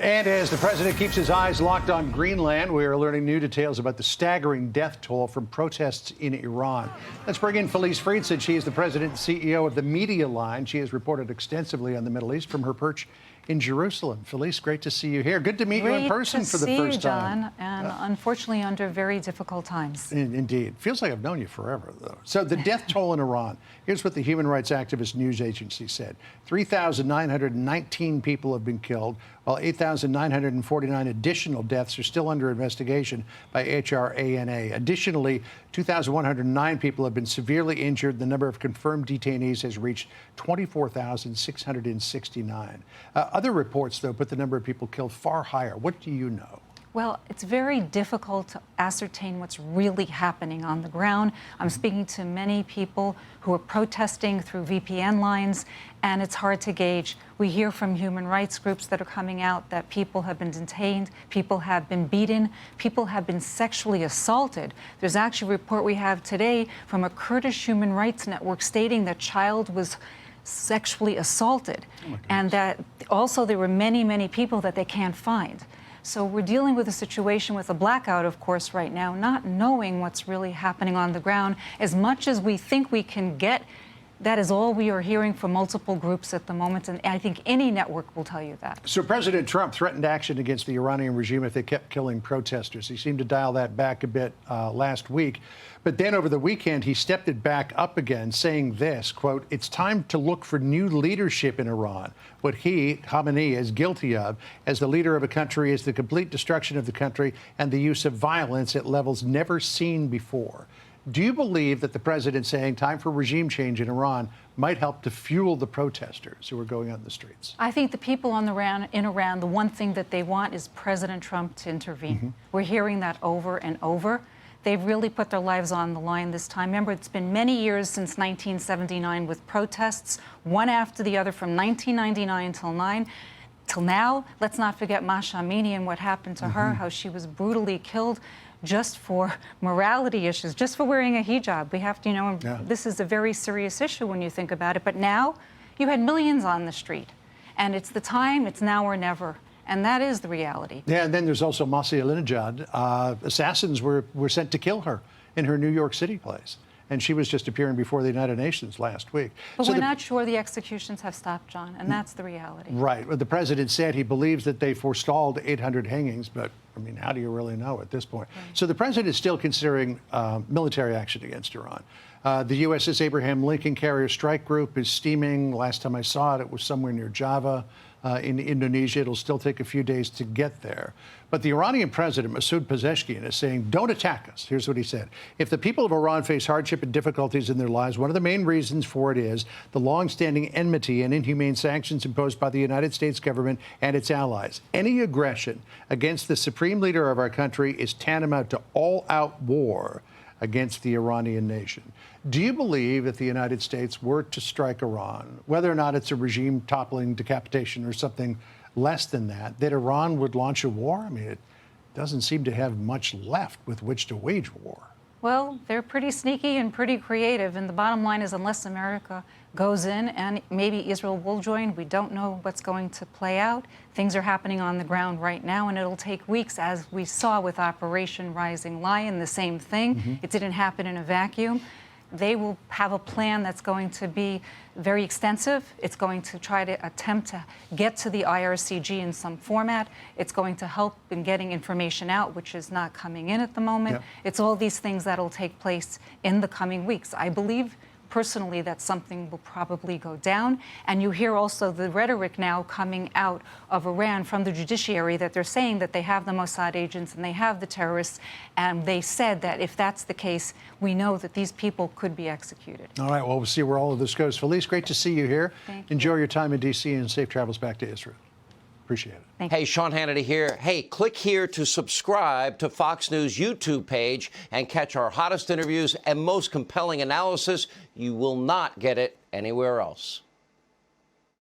And as the president keeps his eyes locked on Greenland, we are learning new details about the staggering death toll from protests in Iran. Let's bring in Felice Friedson. She is the president and CEO of the Media Line. She has reported extensively on the Middle East from her perch in Jerusalem. Felice, great to see you here. Good to meet you in person for the first time. John, and unfortunately under very difficult times. Indeed. Feels like I've known you forever, though. So the death toll in Iran. Here's what the human rights activist news agency said. 3,919 people have been killed, while 8,949 additional deaths are still under investigation by HRANA. Additionally, 2,109 people have been severely injured. The number of confirmed detainees has reached 24,669. Other reports, though, put the number of people killed far higher. What do you know? Well, it's very difficult to ascertain what's really happening on the ground. I'm speaking to many people who are protesting through VPN lines, and it's hard to gauge. We hear from human rights groups that are coming out that people have been detained, people have been beaten, people have been sexually assaulted. There's actually a report we have today from a Kurdish human rights network stating that a child was sexually assaulted, and that also there were many, many people that they can't find. So we're dealing with a situation with a blackout, of course, right now, not knowing what's really happening on the ground. As much as we think we can get, that is all we are hearing from multiple groups at the moment, and I think any network will tell you that. So President Trump threatened action against the Iranian regime if they kept killing protesters. He seemed to dial that back a bit last week. But then over the weekend, he stepped it back up again, saying this, quote, "It's time to look for new leadership in Iran. What he, Khamenei, is guilty of as the leader of a country is the complete destruction of the country and the use of violence at levels never seen before." Do you believe that the president saying time for regime change in Iran might help to fuel the protesters who are going out in the streets? I think the people in Iran, the one thing that they want is President Trump to intervene. We're hearing that over and over. They've really put their lives on the line this time. Remember, it's been many years since 1979 with protests, one after the other from 1999 till now. Let's not forget Masha Amini and what happened to her, how she was brutally killed just for morality issues, just for wearing a hijab. We have to, this is a very serious issue when you think about it. But now you had millions on the street, and it's the time, it's now or never. And that is the reality. Yeah, and then there's also Masih Alinejad. Assassins were sent to kill her in her New York City place. And she was just appearing before the United Nations last week. But so we're not sure the executions have stopped, John, and that's the reality. Right. Well, the president said he believes that they forestalled 800 hangings, but, I mean, how do you really know at this point? Right. So the president is still considering military action against Iran. The USS Abraham Lincoln Carrier Strike Group is steaming. Last time I saw it, it was somewhere near Java in Indonesia. It'll still take a few days to get there. But the Iranian president, Masoud Pezeshkian, is saying, don't attack us. Here's what he said. If the people of Iran face hardship and difficulties in their lives, one of the main reasons for it is the longstanding enmity and inhumane sanctions imposed by the United States government and its allies. Any aggression against the supreme leader of our country is tantamount to all-out war against the Iranian nation. Do you believe if the United States were to strike Iran, whether or not it's a regime toppling decapitation or something less than that, that Iran would launch a war? I mean, it doesn't seem to have much left with which to wage war. Well, they're pretty sneaky and pretty creative, and the bottom line is unless America goes in, and maybe Israel will join, we don't know what's going to play out. Things are happening on the ground right now, and it'll take weeks, as we saw with Operation Rising Lion, the same thing. It didn't happen in a vacuum. They will have a plan that's going to be very extensive. It's going to try to attempt to get to the IRCG in some format. It's going to help in getting information out, which is not coming in at the moment. Yep. It's all these things that'll take place in the coming weeks. I believe personally that something will probably go down. And you hear also the rhetoric now coming out of Iran from the judiciary that they're saying that they have the Mossad agents and they have the terrorists. And they said that if that's the case, we know that these people could be executed. All right, well, we'll see where all of this goes. Felice, great to see you here. Thank you. Enjoy your time in D.C. and safe travels back to Israel. Appreciate it. Thank you. Hey, Sean Hannity here. Hey, click here to subscribe to Fox News YouTube page and catch our hottest interviews and most compelling analysis. You will not get it anywhere else.